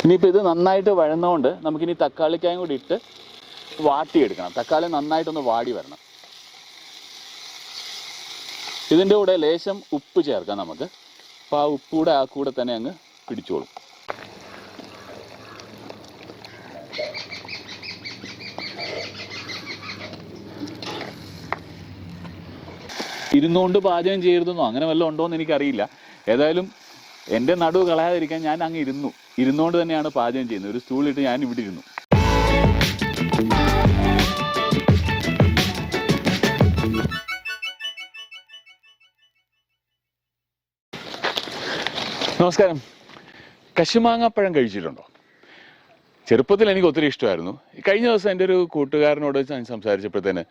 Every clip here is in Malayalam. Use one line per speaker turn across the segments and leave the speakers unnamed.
ഇനിയിപ്പോൾ ഇത് നന്നായിട്ട് വഴന്നതുകൊണ്ട് നമുക്കിനി തക്കാളിക്കായും കൂടി ഇട്ട് വാട്ടിയെടുക്കണം. തക്കാളി നന്നായിട്ടൊന്ന് വാടി വരണം. ഇതിൻ്റെ കൂടെ ലേശം ഉപ്പ് ചേർക്കാം നമുക്ക്. അപ്പോൾ ആ ഉപ്പൂടെ ആ കൂടെ തന്നെ അങ്ങ് പിടിച്ചോളും. ഇരുന്നുകൊണ്ട് പാചകം ചെയ്യരുതെന്നോ അങ്ങനെ വല്ലതും ഉണ്ടോ എന്ന് എനിക്കറിയില്ല. ഏതായാലും എൻ്റെ നടുവ് കളയാതിരിക്കാൻ ഞാൻ അങ്ങ് ഇരുന്നുകൊണ്ട് തന്നെയാണ് പാചകം ചെയ്യുന്നത്. ഒരു സ്റ്റൂളിട്ട് ഞാൻ ഇവിടെ ഇരുന്നു. നമസ്കാരം. കശുമാങ്ങാപ്പഴം കഴിച്ചിട്ടുണ്ടോ? ചെറുപ്പത്തിൽ എനിക്ക് ഒത്തിരി ഇഷ്ടമായിരുന്നു. കഴിഞ്ഞ ദിവസം എൻ്റെ ഒരു കൂട്ടുകാരനോട് ഞാൻ സംസാരിച്ചപ്പോഴത്തേന്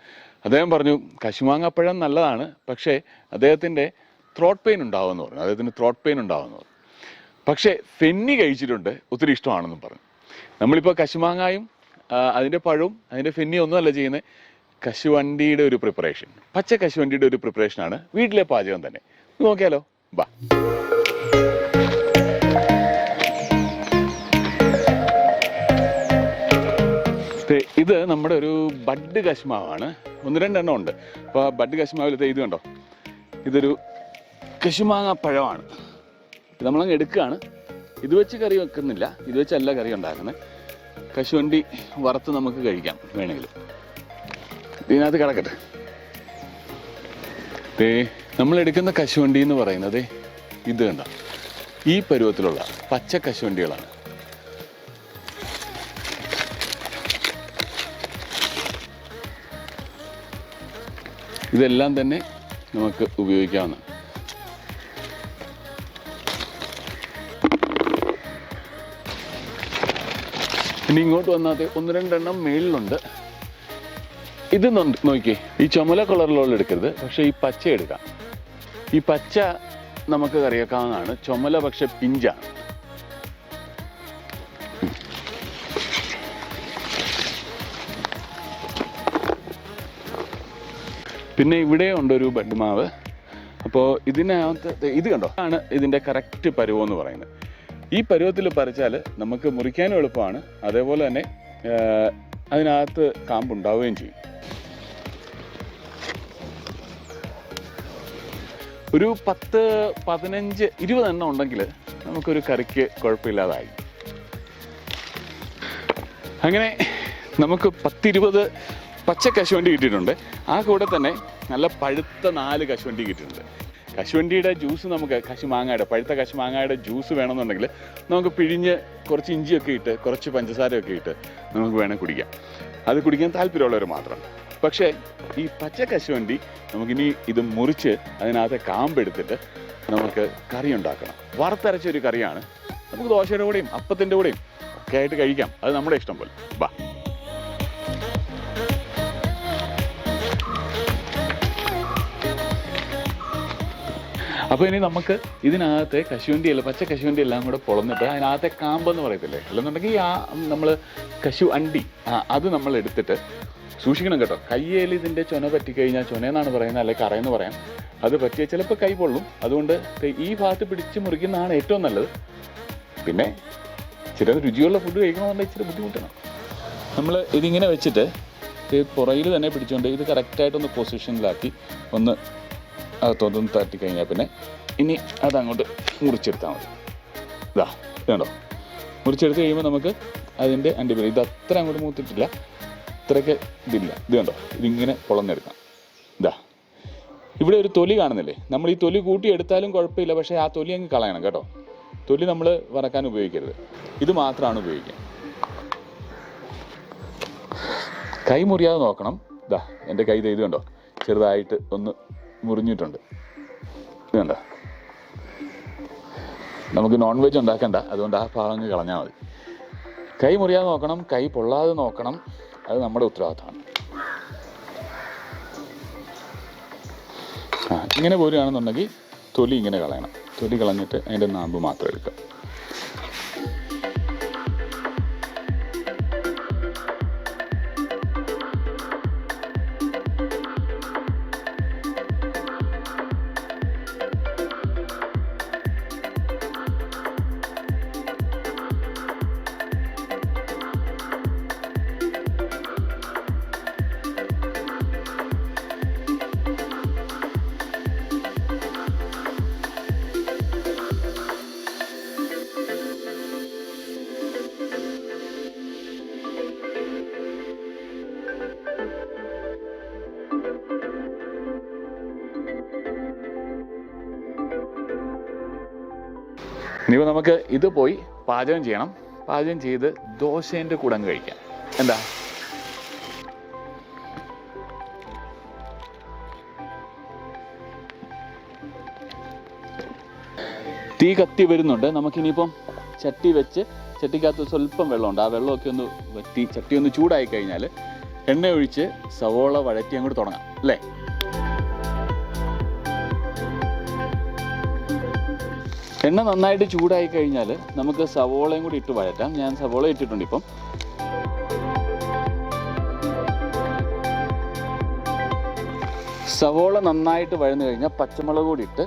അദ്ദേഹം പറഞ്ഞു കശുമാങ്ങാപ്പഴം നല്ലതാണ്, പക്ഷേ അദ്ദേഹത്തിൻ്റെ ത്രോട്ട് പെയിൻ ഉണ്ടാവുമെന്ന് പറഞ്ഞു. പക്ഷേ ഫെന്നി കഴിച്ചിട്ടുണ്ട്, ഒത്തിരി ഇഷ്ടമാണെന്നും പറഞ്ഞു. നമ്മളിപ്പോൾ കശുമാങ്ങായും അതിൻ്റെ പഴവും അതിൻ്റെ ഫെന്നിയും ഒന്നുമല്ല ചെയ്യുന്നത്, കശുവണ്ടിയുടെ ഒരു പ്രിപ്പറേഷൻ, പച്ച കശുവണ്ടിയുടെ ഒരു പ്രിപ്പറേഷനാണ്. വീട്ടിലെ പാചകം തന്നെ. നോക്കിയാലോ, ബാ. ഇത് നമ്മുടെ ഒരു ബഡ് കശുമാവാണ്. 1-2 എണ്ണം ഉണ്ട്. അപ്പോൾ ബഡ് കശുമാവിലത്തെ ഇത് കണ്ടോ, ഇതൊരു കശുമാങ്ങ പഴമാണ്. ഇത് നമ്മളങ്ങ് എടുക്കുകയാണ്. ഇത് വെച്ച് കറി വെക്കുന്നില്ല, ഇത് വെച്ചല്ല കറി ഉണ്ടാക്കുന്നത്. കശുവണ്ടി വറുത്ത് നമുക്ക് കഴിക്കാം വേണമെങ്കിൽ. ഇതിനകത്ത് കിടക്കട്ടെ. നമ്മളെടുക്കുന്ന കശുവണ്ടി എന്ന് പറയുന്നത് ഇത് കണ്ട ഈ പരുവത്തിലുള്ള പച്ച കശുവണ്ടികളാണ്. ഇതെല്ലാം തന്നെ നമുക്ക് ഉപയോഗിക്കാവുന്ന. ഇനി ഇങ്ങോട്ട് വന്നാൽ 1-2 എണ്ണം മേളിലുണ്ട്. ഇത് നോക്കിയേ, ഈ ചുമല കളറിലുള്ള എടുക്കരുത്, പക്ഷെ ഈ പച്ച എടുക്കാം. ഈ പച്ച നമുക്ക് കറിയാക്കാവുന്നതാണ്. ചുമല പക്ഷെ പിഞ്ചാണ്. പിന്നെ ഇവിടെ ഉണ്ടൊരു ബഡ് മാവ്. അപ്പോൾ ഇതിനകത്ത് ഇത് കണ്ടോ, ആണ് ഇതിൻ്റെ കറക്റ്റ് പരുവം എന്ന് പറയുന്നത്. ഈ പരുവത്തിൽ പറിച്ചാൽ നമുക്ക് മുറിക്കാനും എളുപ്പമാണ്, അതേപോലെ തന്നെ അതിനകത്ത് കാമ്പുണ്ടാവുകയും ചെയ്യും. ഒരു 10, 15, 20 എണ്ണം ഉണ്ടെങ്കിൽ നമുക്കൊരു കറിക്ക് കുഴപ്പമില്ലാതായി. അങ്ങനെ നമുക്ക് 10-20 പച്ച കശുവണ്ടി കിട്ടിയിട്ടുണ്ട്. ആ കൂടെ തന്നെ നല്ല പഴുത്ത 4 കശുവണ്ടി കിട്ടിയിട്ടുണ്ട്. കശുവണ്ടിയുടെ ജ്യൂസ് നമുക്ക് പഴുത്ത കശുമാങ്ങയുടെ ജ്യൂസ് വേണമെന്നുണ്ടെങ്കിൽ നമുക്ക് പിഴിഞ്ഞ് കുറച്ച് ഇഞ്ചിയൊക്കെ ഇട്ട് കുറച്ച് പഞ്ചസാരയൊക്കെ ഇട്ട് നമുക്ക് വേണേൽ കുടിക്കാം. അത് കുടിക്കാൻ താല്പര്യമുള്ളവർ മാത്രം. പക്ഷേ ഈ പച്ച കശുവണ്ടി നമുക്കിനി ഇത് മുറിച്ച് അതിനകത്തെ കാമ്പെടുത്തിട്ട് നമുക്ക് കറി ഉണ്ടാക്കണം. വറുത്തരച്ചൊരു കറിയാണ്. നമുക്ക് ദോശയുടെ കൂടെയും അപ്പത്തിൻ്റെ കൂടെയും ഒക്കെ ആയിട്ട് കഴിക്കാം. അത് നമ്മുടെ ഇഷ്ടം പോലെ. ബാ. അപ്പോൾ ഇനി നമുക്ക് ഇതിനകത്തെ പച്ച കശുവണ്ടി എല്ലാം കൂടെ പൊളന്നിട്ട് അതിനകത്തെ കാമ്പെന്ന് പറയത്തില്ലേ, അല്ലെന്നുണ്ടെങ്കിൽ നമ്മൾ കശുവണ്ടി അത് നമ്മൾ എടുത്തിട്ട് സൂക്ഷിക്കണം കേട്ടോ. കയ്യിൽ ഇതിൻ്റെ ചൊന പറ്റിക്കഴിഞ്ഞാൽ, ചൊനയെന്നാണ് പറയുന്നത്, അല്ലെങ്കിൽ കറയെന്ന് പറയാം, അത് പറ്റിയാൽ ചിലപ്പോൾ കൈ പൊള്ളും. അതുകൊണ്ട് ഈ ഭാഗത്ത് പിടിച്ച് മുറിക്കുന്നതാണ് ഏറ്റവും നല്ലത്. പിന്നെ ചില രുചിയുള്ള ഫുഡ് കഴിക്കണമെന്നുണ്ടെങ്കിൽ ഇച്ചിരി ബുദ്ധിമുട്ടാണ്. നമ്മൾ ഇതിങ്ങനെ വെച്ചിട്ട് പുറയിൽ തന്നെ പിടിച്ചുകൊണ്ട് ഇത് കറക്റ്റായിട്ടൊന്ന് പൊസിഷനിലാക്കി ഒന്ന് അകത്തോട്ടൊന്ന് തട്ടിക്കഴിഞ്ഞാൽ പിന്നെ ഇനി അതങ്ങോട്ട് മുറിച്ചെടുത്താൽ മതി. ഇതാ ഇതുണ്ടോ, മുറിച്ചെടുത്ത് കഴിയുമ്പോൾ നമുക്ക് അതിൻ്റെ അണ്ടിപ്പരിപ്പ് ഇത് അത്ര അങ്ങോട്ട് മൂത്തിട്ടില്ല, ഇത്രയ്ക്ക് ഇതില്ല. ഇത് കണ്ടോ, ഇതിങ്ങനെ പൊളന്നെടുക്കാം. ഇതാ ഇവിടെ ഒരു തൊലി കാണുന്നില്ലേ, നമ്മൾ ഈ തൊലി കൂട്ടിയെടുത്താലും കുഴപ്പമില്ല, പക്ഷേ ആ തൊലി അങ്ങ് കളയണം കേട്ടോ. തൊലി നമ്മൾ വറക്കാൻ ഉപയോഗിക്കരുത്, ഇത് മാത്രമാണ് ഉപയോഗിക്കുക. കൈ മുറിയാതെ നോക്കണം. ഇതാ എൻ്റെ കൈ ഇത് കണ്ടോ, ചെറുതായിട്ട് ഒന്ന് മുറിഞ്ഞിട്ടുണ്ട്. ഇത് കണ്ടോ, നമുക്ക് നോൺ വെജ് ഉണ്ടാക്കണ്ട, അതുകൊണ്ട് ആ ഭാഗം കളഞ്ഞാൽ മതി. കൈ മുറിയാതെ നോക്കണം, കൈ പൊള്ളാതെ നോക്കണം, അത് നമ്മുടെ ഉത്തരവാദിത്തമാണ്. ഇങ്ങനെ പോരുകയാണെന്നുണ്ടെങ്കിൽ തൊലി ഇങ്ങനെ കളയണം. തൊലി കളഞ്ഞിട്ട് അതിൻ്റെ നാമ്പ് മാത്രം എടുക്കുക. ഇനിയിപ്പോൾ നമുക്ക് ഇത് പോയി പാചകം ചെയ്യണം. പാചകം ചെയ്ത് ദോശേൻ്റെ കൂടെ അങ്ങ് കഴിക്കാം. എന്താ? തീ കത്തി വരുന്നുണ്ട്. നമുക്കിനിയിപ്പം ചട്ടി വെച്ച്, ചട്ടിക്കകത്ത് സ്വല്പം വെള്ളമുണ്ട്, ആ വെള്ളമൊക്കെ ഒന്ന് വറ്റി ചട്ടി ഒന്ന് ചൂടായി കഴിഞ്ഞാൽ എണ്ണ ഒഴിച്ച് സവോള വഴറ്റി അങ്ങോട്ട് തുടങ്ങാം അല്ലേ? എണ്ണ നന്നായിട്ട് ചൂടായി കഴിഞ്ഞാൽ നമുക്ക് സവോളയും കൂടി ഇട്ട് വഴറ്റാം. ഞാൻ സവോള ഇട്ടിട്ടുണ്ട്. ഇപ്പം സവോള നന്നായിട്ട് വഴന്നു കഴിഞ്ഞാൽ പച്ചമുളക് കൂടി ഇട്ട്,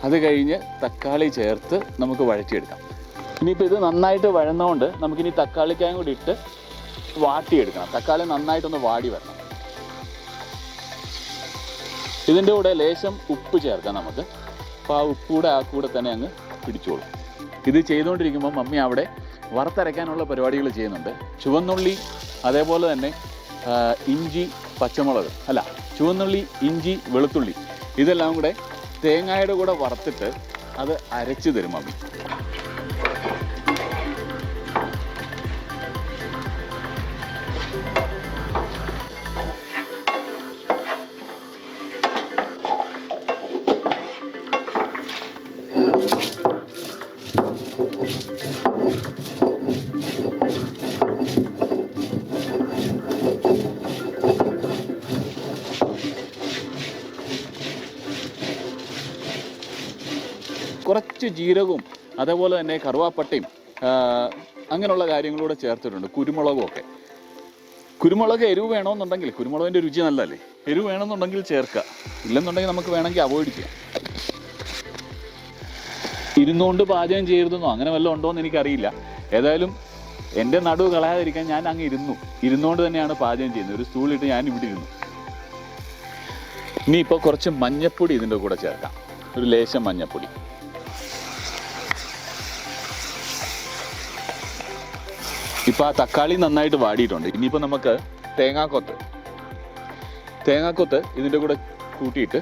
അത് കഴിഞ്ഞ് തക്കാളി ചേർത്ത് നമുക്ക് വഴറ്റിയെടുക്കാം. ഇനിയിപ്പോൾ ഇത് നന്നായിട്ട് വഴന്നുകൊണ്ട് നമുക്കിനി തക്കാളിക്കായും കൂടി ഇട്ട് വാട്ടിയെടുക്കണം. തക്കാളി നന്നായിട്ടൊന്ന് വാടി വരണം. ഇതിൻ്റെ കൂടെ ലേശം ഉപ്പ് ചേർക്കാം നമുക്ക്. അപ്പോൾ ആ ഉപ്പ് കൂടെ തന്നെ അങ്ങ് പിടിച്ചോളും. ഇത് ചെയ്തുകൊണ്ടിരിക്കുമ്പോൾ മമ്മി അവിടെ വറുത്തരയ്ക്കാനുള്ള പരിപാടികൾ ചെയ്യുന്നുണ്ട്. ചുവന്നുള്ളി, അതേപോലെ തന്നെ ഇഞ്ചി, പച്ചമുളക്, ചുവന്നുള്ളി, ഇഞ്ചി, വെളുത്തുള്ളി, ഇതെല്ലാം കൂടെ തേങ്ങയുടെ കൂടെ വറുത്തിട്ട് അത് അരച്ച് തരും മമ്മി. കുറച്ച് ജീരകവും അതേപോലെ തന്നെ കറുവാപ്പട്ടയും അങ്ങനെയുള്ള കാര്യങ്ങളൂടെ ചേർത്തിട്ടുണ്ട്. കുരുമുളകും ഒക്കെ. കുരുമുളക് എരിവ് വേണമെന്നുണ്ടെങ്കിൽ, കുരുമുളകിൻ്റെ രുചി നല്ലതല്ലേ, എരിവ് വേണമെന്നുണ്ടെങ്കിൽ ചേർക്കുക. ഇല്ലെന്നുണ്ടെങ്കിൽ നമുക്ക് വേണമെങ്കിൽ അവോയ്ഡ് ചെയ്യാം. ഇരുന്നുകൊണ്ട് പാചകം ചെയ്യരുതെന്നോ അങ്ങനെ വല്ലതും ഉണ്ടോ എന്ന് എനിക്കറിയില്ല. ഏതായാലും എൻ്റെ നടുവ് കളയാതിരിക്കാൻ ഞാൻ അങ്ങ് ഇരുന്നുകൊണ്ട് തന്നെയാണ് പാചകം ചെയ്യുന്നത്. ഒരു സ്റ്റൂളിട്ട് ഞാൻ ഇവിടെ ഇരുന്നു. ഇനിയിപ്പോൾ കുറച്ച് മഞ്ഞപ്പൊടി ഇതിൻ്റെ കൂടെ ചേർക്കാം. ഒരു ലേശം മഞ്ഞപ്പൊടി. ഇപ്പോൾ ആ തക്കാളി നന്നായിട്ട് വാടിയിട്ടുണ്ട്. ഇനിയിപ്പോൾ നമുക്ക് തേങ്ങാക്കൊത്ത് ഇതിൻ്റെ കൂടെ കൂട്ടിയിട്ട്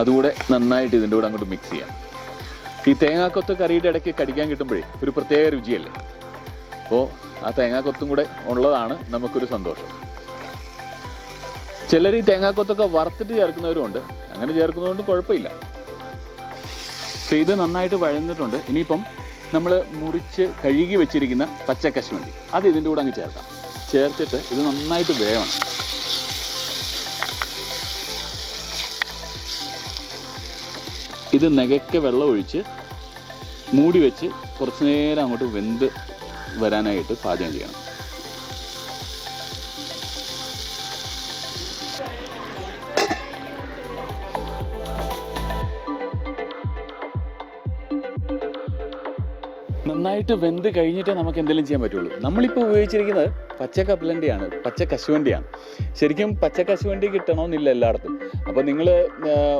അതുകൂടെ നന്നായിട്ട് ഇതിൻ്റെ കൂടെ അങ്ങോട്ട് മിക്സ് ചെയ്യാം. ഈ തേങ്ങാക്കൊത്ത് കറിയുടെ ഇടയ്ക്ക് കടിക്കാൻ കിട്ടുമ്പോഴേ ഒരു പ്രത്യേക രുചിയല്ലേ. അപ്പോൾ ആ തേങ്ങാക്കൊത്തും കൂടെ ഉള്ളതാണ് നമുക്കൊരു സന്തോഷം. ചിലർ ഈ തേങ്ങാക്കൊത്തൊക്കെ വറുത്തിട്ട് ചേർക്കുന്നവരുമുണ്ട്. അങ്ങനെ ചേർക്കുന്നതുകൊണ്ട് കുഴപ്പമില്ല. അപ്പോൾ ഇത് നന്നായിട്ട് വഴന്നിട്ടുണ്ട്. ഇനിയിപ്പം നമ്മൾ മുറിച്ച് കഴുകി വെച്ചിരിക്കുന്ന പച്ച കശുവണ്ടി അത് ഇതിൻ്റെ കൂടെ അങ്ങ് ചേർക്കാം. ചേർത്തിട്ട് ഇത് നന്നായിട്ട് വേവണം. ഇത് നികക്കെ വെള്ളം ഒഴിച്ച് മൂടി വെച്ച് കുറച്ച് നേരം അങ്ങോട്ട് വെന്ത് വരാനായിട്ട് പാചകം ചെയ്യണം. നന്നായിട്ട് വെന്ത് കഴിഞ്ഞിട്ട് നമുക്ക് എന്തെങ്കിലും ചെയ്യാൻ പറ്റുള്ളൂ. നമ്മളിപ്പോൾ ഉപയോഗിച്ചിരിക്കുന്നത് പച്ച കപ്പലണ്ടിയാണ്, പച്ച കശുവണ്ടിയാണ്. ശരിക്കും പച്ച കശുവണ്ടി കിട്ടണമെന്നില്ല എല്ലായിടത്തും. അപ്പോൾ നിങ്ങൾ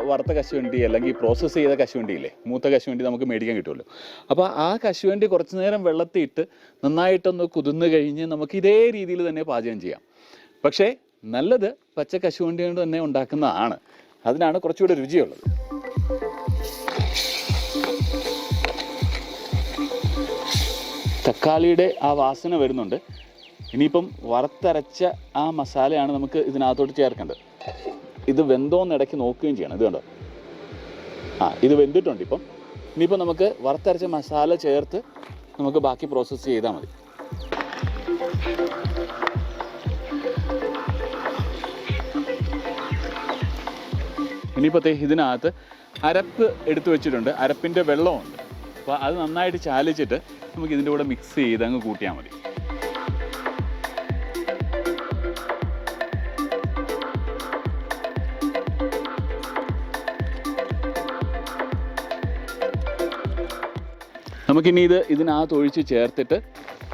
വറുത്ത കശുവണ്ടി അല്ലെങ്കിൽ പ്രോസസ്സ് ചെയ്ത കശുവണ്ടി ഇല്ലേ, മൂത്ത കശുവണ്ടി നമുക്ക് മേടിക്കാൻ കിട്ടുമല്ലോ. അപ്പോൾ ആ കശുവണ്ടി കുറച്ച് നേരം വെള്ളത്തിൽ ഇട്ട് നന്നായിട്ടൊന്ന് കുതിർന്ന് കഴിഞ്ഞ് നമുക്ക് ഇതേ രീതിയിൽ തന്നെ പാചകം ചെയ്യാം. പക്ഷേ നല്ലത് പച്ച കശുവണ്ടി കൊണ്ട് തന്നെ ഉണ്ടാക്കുന്നതാണ്. അതിനാണ് കുറച്ചുകൂടെ രുചിയുള്ളത്. തക്കാളിയുടെ ആ വാസന വരുന്നുണ്ട്. ഇനിയിപ്പം വറുത്തരച്ച ആ മസാലയാണ് നമുക്ക് ഇതിനകത്തോട്ട് ചേർക്കേണ്ടത്. ഇത് വെന്തോന്ന് ഇടയ്ക്ക് നോക്കുകയും ചെയ്യണം. ഇത് കണ്ടോ, ഇത് വെന്തിട്ടുണ്ട്. ഇനിയിപ്പം നമുക്ക് വറുത്തരച്ച മസാല ചേർത്ത് നമുക്ക് ബാക്കി പ്രോസസ്സ് ചെയ്താൽ മതി. ഇനിയിപ്പോഴത്തെ ഇതിനകത്ത് അരപ്പ് എടുത്തു വെച്ചിട്ടുണ്ട്. അരപ്പിൻ്റെ വെള്ളമുണ്ട്. അപ്പോൾ അത് നന്നായിട്ട് ചാലിച്ചിട്ട് നമുക്ക് ഇതിൻ്റെ കൂടെ മിക്സ് ചെയ്ത് അങ്ങ് കൂട്ടിയാൽ മതി. നമുക്കിനി ഇതിനകത്ത് ഒഴിച്ച് ചേർത്തിട്ട്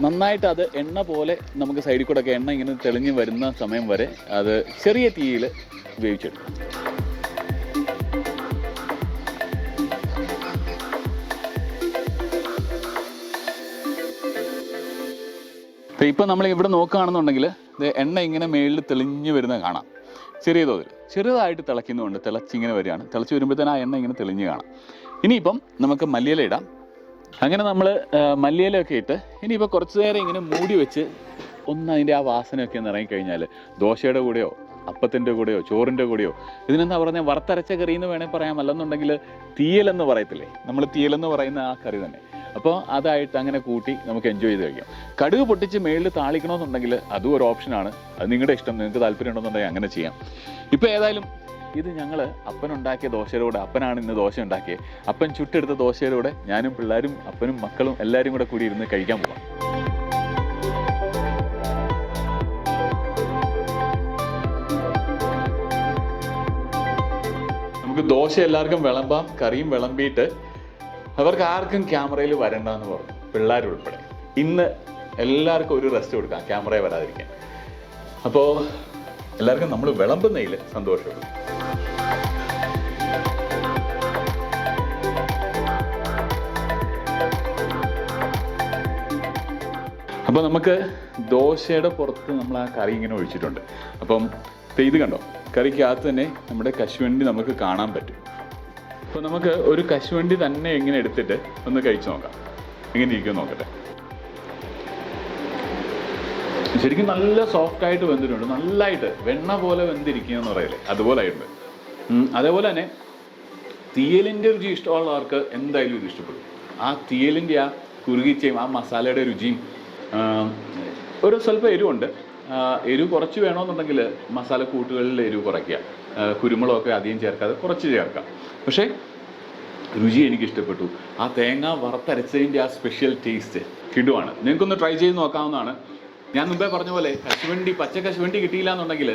നന്നായിട്ട് അത് എണ്ണ പോലെ നമുക്ക് സൈഡിൽ കൂടെ ഒക്കെ എണ്ണ ഇങ്ങനെ തെളിഞ്ഞ് വരുന്ന സമയം വരെ അത് ചെറിയ തീയിൽ വേവിച്ചെടുക്കും. ഇപ്പം നമ്മൾ ഇവിടെ നോക്കുകയാണെന്നുണ്ടെങ്കിൽ എണ്ണ ഇങ്ങനെ മേളിൽ തെളിഞ്ഞ് വരുന്നത് കാണാം. ചെറിയ തോതിൽ ചെറുതായിട്ട് തിളയ്ക്കുന്നുണ്ട്. തിളച്ചിങ്ങനെ വരികയാണ്. തിളച്ച് വരുമ്പോഴത്തേന് ആ എണ്ണ ഇങ്ങനെ തെളിഞ്ഞ് കാണാം. ഇനിയിപ്പം നമുക്ക് മല്ലിയില ഇടാം. അങ്ങനെ നമ്മൾ മല്ലിയിലൊക്കെ ഇട്ട് ഇനിയിപ്പോൾ കുറച്ച് നേരം ഇങ്ങനെ മൂടി വെച്ച് ഒന്ന് അതിൻ്റെ ആ വാസനയൊക്കെ ഒന്ന് ഇറങ്ങിക്കഴിഞ്ഞാൽ ദോശയുടെ കൂടെയോ അപ്പത്തിൻ്റെ കൂടെയോ ചോറിൻ്റെ കൂടെയോ ഇതിനെന്താ പറഞ്ഞാൽ വറുത്തരച്ച കറി എന്ന് വേണേൽ പറയാം. അല്ലെന്നുണ്ടെങ്കിൽ തീയലെന്ന് പറയത്തില്ലേ, നമ്മൾ തീയലെന്ന് പറയുന്ന ആ കറി തന്നെ. അപ്പോൾ അതായിട്ട് അങ്ങനെ കൂട്ടി നമുക്ക് എൻജോയ് ചെയ്ത് കഴിക്കാം. കടുക് പൊട്ടിച്ച് മേളിൽ താളിക്കണമെന്നുണ്ടെങ്കിൽ അതും ഒരു ഓപ്ഷനാണ്. അത് നിങ്ങളുടെ ഇഷ്ടം. നിങ്ങൾക്ക് താല്പര്യം ഉണ്ടെന്നുണ്ടെങ്കിൽ അങ്ങനെ ചെയ്യാം. ഇപ്പോൾ ഏതായാലും ഇത് ഞങ്ങൾ അപ്പനുണ്ടാക്കിയ ദോശയുടെ കൂടെ, അപ്പനാണ് ഇന്ന് ദോശ ഉണ്ടാക്കിയത്, അപ്പൻ ചുട്ടെടുത്ത ദോശയുടെ കൂടെ ഞാനും പിള്ളേരും അപ്പനും മക്കളും എല്ലാവരും കൂടെ കൂടി ഇരുന്ന് കഴിക്കാൻ പോകാം. നമുക്ക് ദോശ എല്ലാവർക്കും വിളമ്പാം. കറിയും വിളമ്പിയിട്ട് അവർക്ക് ആർക്കും ക്യാമറയിൽ വരണ്ടെന്ന് പറഞ്ഞു, പിള്ളേരുൾപ്പെടെ. ഇന്ന് എല്ലാവർക്കും ഒരു റെസ്റ്റ് കൊടുക്കാം, ക്യാമറയിൽ വരാതിരിക്കാൻ. അപ്പോൾ എല്ലാവർക്കും നമ്മൾ വിളമ്പുന്നതിൽ സന്തോഷമുള്ളൂ. അപ്പോൾ നമുക്ക് ദോശയുടെ പുറത്ത് നമ്മൾ ആ കറി ഇങ്ങനെ ഒഴിച്ചിട്ടുണ്ട്. അപ്പം ഇത് കണ്ടോ, കറിക്കകത്ത് തന്നെ നമ്മുടെ കശുവണ്ടി നമുക്ക് കാണാൻ പറ്റും. അപ്പോൾ നമുക്ക് ഒരു കശുവണ്ടി തന്നെ ഇങ്ങനെ എടുത്തിട്ട് ഒന്ന് കഴിച്ചു നോക്കാം, എങ്ങനെ ഇരിക്കുമെന്ന് നോക്കട്ടെ. ശരിക്കും നല്ല സോഫ്റ്റായിട്ട് വെന്തിട്ടുണ്ട്, നല്ലതായിട്ട് വെണ്ണ പോലെ വെന്തിരിക്കുക എന്ന് പറയില്ലേ, അതുപോലെ ആയിട്ടുണ്ട്. അതേപോലെ തന്നെ തീയലിൻ്റെ രുചി ഇഷ്ടമുള്ളവർക്ക് എന്തായാലും ഇത് ഇഷ്ടപ്പെടും. ആ തീയലിൻ്റെ ആ കുറുകിച്ചയും ആ മസാലയുടെ രുചിയും. ഒരു സ്വല്പം എരിവുണ്ട്. എരിവ് കുറച്ച് വേണമെന്നുണ്ടെങ്കിൽ മസാല കൂട്ടുകളിൽ എരിവ് കുറയ്ക്കുക, കുരുമുളകൊക്കെ അധികം ചേർക്കാതെ കുറച്ച് ചേർക്കാം. പക്ഷേ രുചി എനിക്കിഷ്ടപ്പെട്ടു. ആ തേങ്ങ വറുത്തരച്ചതിൻ്റെ ആ സ്പെഷ്യൽ ടേസ്റ്റ് കിടുവാണ്. നിങ്ങൾക്കൊന്ന് ട്രൈ ചെയ്ത് നോക്കാവുന്നതാണ്. ഞാൻ മുമ്പേ പറഞ്ഞ പോലെ കശുവണ്ടി, പച്ച കശുവണ്ടി കിട്ടിയില്ല എന്നുണ്ടെങ്കിൽ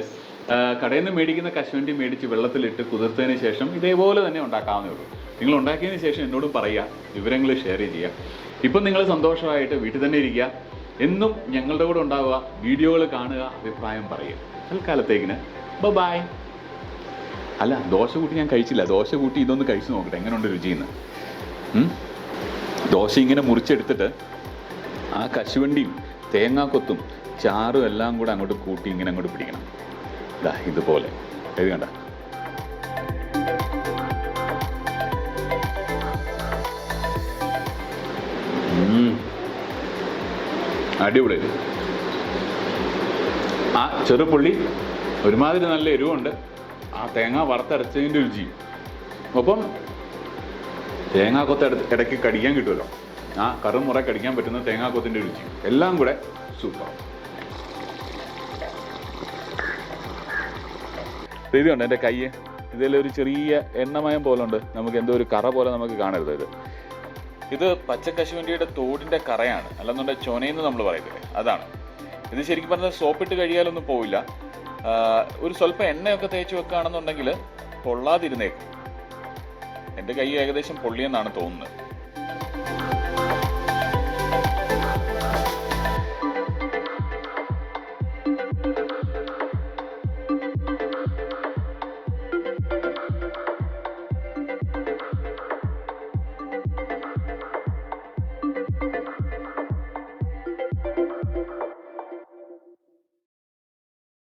കടയിൽ നിന്ന് മേടിക്കുന്ന കശുവണ്ടി മേടിച്ച് വെള്ളത്തിലിട്ട് കുതിർത്തതിന് ശേഷം ഇതേപോലെ തന്നെ ഉണ്ടാക്കാവുന്നേ ഉള്ളൂ. നിങ്ങൾ ഉണ്ടാക്കിയതിന് ശേഷം എന്നോട് പറയുക, വിവരങ്ങൾ ഷെയർ ചെയ്യുക. ഇപ്പം നിങ്ങൾ സന്തോഷമായിട്ട് വീട്ടിൽ തന്നെ ഇരിക്കുക, എന്നും ഞങ്ങളുടെ കൂടെ ഉണ്ടാവുക, വീഡിയോകൾ കാണുക, അഭിപ്രായം പറയുക. തൽക്കാലത്തേക്കിന് ബൈ. അല്ല, ദോശ കൂട്ടി ഞാൻ കഴിച്ചില്ല. ദോശ കൂട്ടി ഇതൊന്ന് കഴിച്ചു നോക്കട്ടെ എങ്ങനെയുണ്ട് രുചിയെന്ന്. ദോശ ഇങ്ങനെ മുറിച്ചെടുത്തിട്ട് ആ കശുവണ്ടിയും തേങ്ങാക്കൊത്തും ചാറും എല്ലാം കൂടെ അങ്ങോട്ട് കൂട്ടി ഇങ്ങനെ അങ്ങോട്ട് പിടിക്കണം. ഇതുപോലെ ഇത് കണ്ട. അടിപൊളി. ആ ചെറുപുള്ളി ഒരുമാതിരി നല്ല എരിവുണ്ട്. ആ തേങ്ങ വറുത്തരച്ചതിൻ്റെ രുചി, ഒപ്പം തേങ്ങാക്കൊത്ത് ഇടയ്ക്ക് കടിക്കാൻ കിട്ടുമല്ലോ, ആ കറുമുറ കടിക്കാൻ പറ്റുന്ന തേങ്ങാക്കൊത്തിൻ്റെ രുചി, എല്ലാം കൂടെ സൂപ്പർ. ഇത് കണ്ടോ എൻ്റെ കൈ, ഇതിലൊരു ചെറിയ എണ്ണമയം പോലെ ഉണ്ട്. നമുക്ക് എന്തോ ഒരു കറ പോലെ നമുക്ക് കാണരുത്. ഇത് പച്ചക്കശുവണ്ടിയുടെ തോടിൻ്റെ കറയാണ്, അല്ലെന്നുണ്ടെങ്കിൽ ചൊനയെന്ന് നമ്മൾ പറയത്തില്ലേ, അതാണ്. ഇത് ശരിക്കും പറഞ്ഞാൽ സോപ്പിട്ട് കഴിയാലൊന്നും പോവില്ല. ഒരു സ്വല്പം എണ്ണയൊക്കെ തേച്ച് വെക്കുകയാണെന്നുണ്ടെങ്കിൽ പൊള്ളാതിരുന്നേക്കും. എൻ്റെ കൈ ഏകദേശം പൊള്ളിയെന്നാണ് തോന്നുന്നത്.